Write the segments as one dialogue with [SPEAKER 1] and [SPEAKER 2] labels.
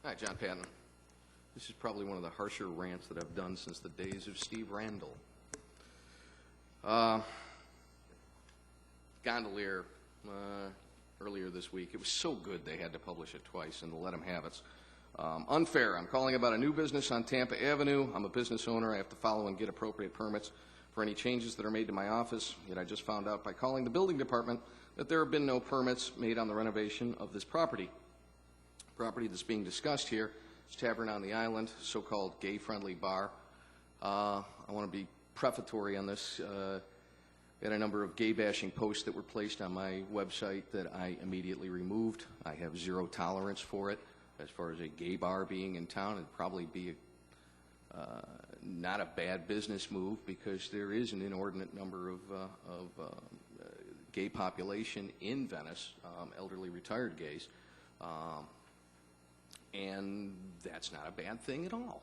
[SPEAKER 1] Hi, John Patten. This is probably one of the harsher rants that I've done since the days of Steve Randall. Gondolier, earlier this week. It was so good they had to publish it twice and let them have it. Unfair. I'm calling about a new business on Tampa Avenue. I'm a business owner. I have to follow and get appropriate permits for any changes that are made to my office. Yet I just found out by calling the building department that there have been no permits made on the renovation of this property. The property that's being discussed here is Tavern on the Island, so-called gay-friendly bar. I want to be prefatory on this. I had a number of gay-bashing posts that were placed on my website that I immediately removed. I have zero tolerance for it. As far as a gay bar being in town, it'd probably be not a bad business move because there is an inordinate number of gay population in Venice, elderly retired gays, and that's not a bad thing at all.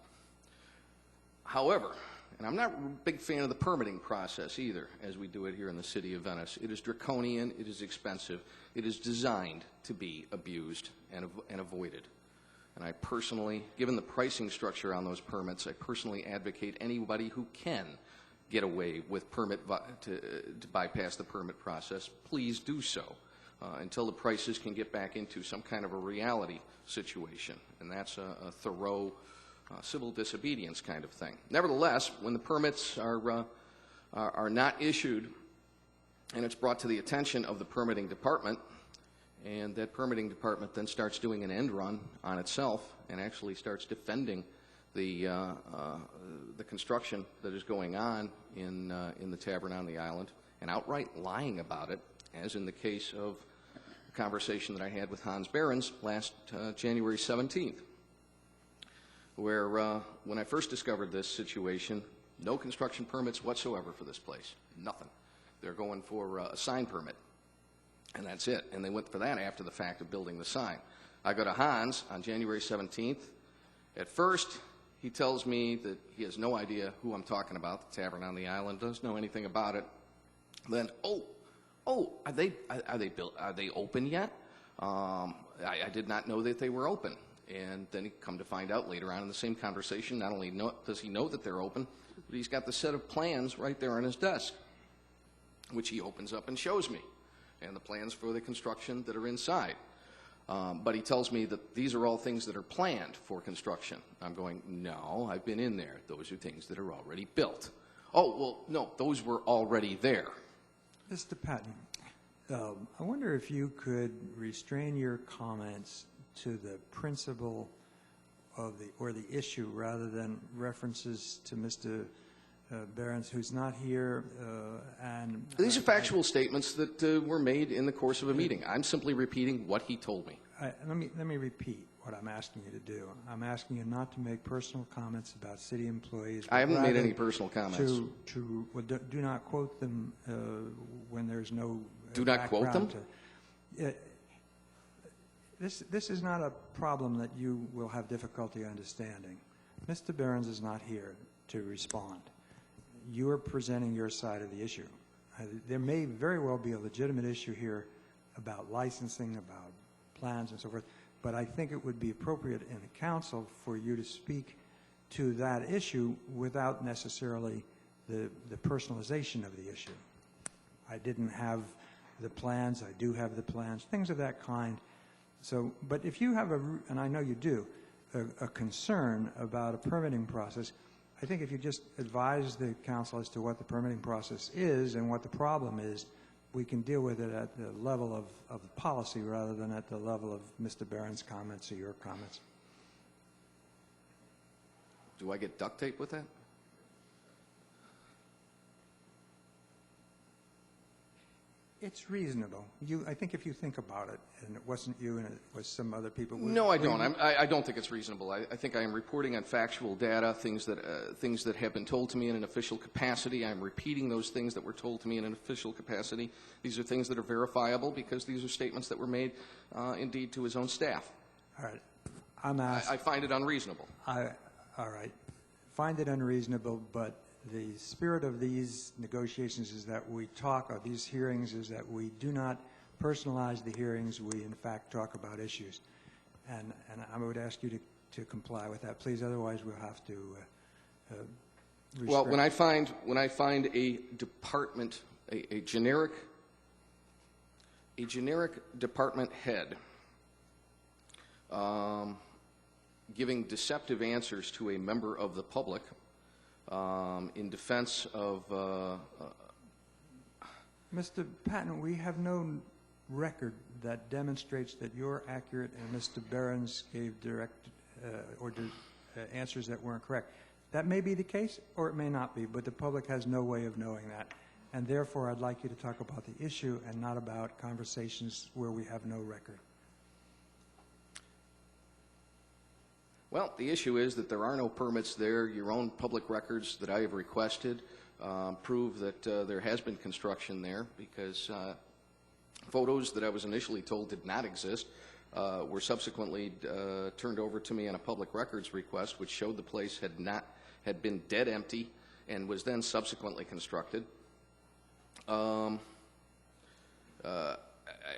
[SPEAKER 1] However, and I'm not a big fan of the permitting process either, as we do it here in the city of Venice. It is draconian, it is expensive, it is designed to be abused and avoided. And I personally, given the pricing structure on those permits, I personally advocate anybody who can get away with to bypass the permit process, please do so until the prices can get back into some kind of a reality situation. And that's a thorough civil disobedience kind of thing. Nevertheless, when the permits are not issued and it's brought to the attention of the permitting department, and that permitting department then starts doing an end run on itself and actually starts defending the construction that is going on in the Tavern on the Island and outright lying about it, as in the case of a conversation that I had with Hans Behrens last January 17th, where when I first discovered this situation, no construction permits whatsoever for this place, nothing. They're going for a sign permit. And that's it. And they went for that after the fact of building the sign. I go to Hans on January 17th. At first, he tells me that he has no idea who I'm talking about, the Tavern on the Island, doesn't know anything about it. Then, are they open yet? I did not know that they were open. And then he come to find out later on in the same conversation, not only does he know that they're open, but he's got the set of plans right there on his desk, which he opens up and shows me, and the plans for the construction that are inside. But he tells me that these are all things that are planned for construction. I'm going, no, I've been in there. Those are things that are already built. Oh, well, no, those were already there.
[SPEAKER 2] Mr. Patten, I wonder if you could restrain your comments to the principle of the issue rather than references to Mr. Behrens, who's not here, and
[SPEAKER 1] these are factual statements that were made in the course of a meeting. I'm simply repeating what he told me.
[SPEAKER 2] Let me repeat what I'm asking you to do. I'm asking you not to make personal comments about city employees.
[SPEAKER 1] I haven't made any personal comments.
[SPEAKER 2] Well, do not quote them when there's no.
[SPEAKER 1] Do not quote them?
[SPEAKER 2] This is not a problem that you will have difficulty understanding. Mr. Behrens is not here to respond. You are presenting your side of the issue. There may very well be a legitimate issue here about licensing, about plans and so forth, but I think it would be appropriate in the council for you to speak to that issue without necessarily the personalization of the issue. I didn't have the plans, I do have the plans, things of that kind. So, but if you have and I know you do, a concern about a permitting process, I think if you just advise the council as to what the permitting process is and what the problem is, we can deal with it at the level of policy rather than at the level of Mr. Behrens' comments or your comments.
[SPEAKER 1] Do I get duct tape with that?
[SPEAKER 2] It's reasonable. I think if you think about it, and it wasn't you and it was some other people.
[SPEAKER 1] No, I don't. I don't think it's reasonable. I think I am reporting on factual data, things that have been told to me in an official capacity. I'm repeating those things that were told to me in an official capacity. These are things that are verifiable because these are statements that were made, indeed, to his own staff.
[SPEAKER 2] All right. I
[SPEAKER 1] find it unreasonable.
[SPEAKER 2] All right. Find it unreasonable, but the spirit of these negotiations is that we talk, or these hearings, is that we do not personalize the hearings. We, in fact, talk about issues. And I would ask you to comply with that, please. Otherwise, we'll have to
[SPEAKER 1] Well,
[SPEAKER 2] restrict.
[SPEAKER 1] when I find a department, a generic department head giving deceptive answers to a member of the public in defense of
[SPEAKER 2] Mr. Patten, we have no record that demonstrates that you're accurate and Mr. Behrens gave direct answers that weren't correct. That may be the case, or it may not be, but the public has no way of knowing that. And therefore, I'd like you to talk about the issue and not about conversations where we have no record.
[SPEAKER 1] Well, the issue is that there are no permits there. Your own public records that I have requested prove that there has been construction there, because photos that I was initially told did not exist were subsequently turned over to me on a public records request, which showed the place had been dead empty and was then subsequently constructed.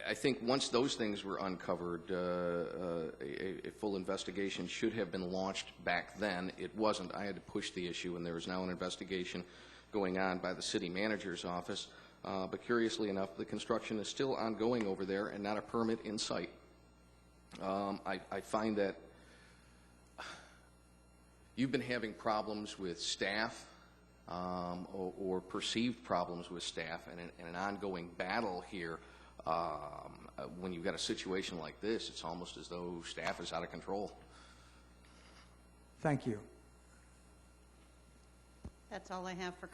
[SPEAKER 1] I think once those things were uncovered, a full investigation should have been launched back then. It wasn't. I had to push the issue, and there is now an investigation going on by the city manager's office. But curiously enough, the construction is still ongoing over there and not a permit in sight. I find that you've been having problems with staff or perceived problems with staff, and an ongoing battle here. When you've got a situation like this, it's almost as though staff is out of control.
[SPEAKER 2] Thank you.
[SPEAKER 3] That's all I have for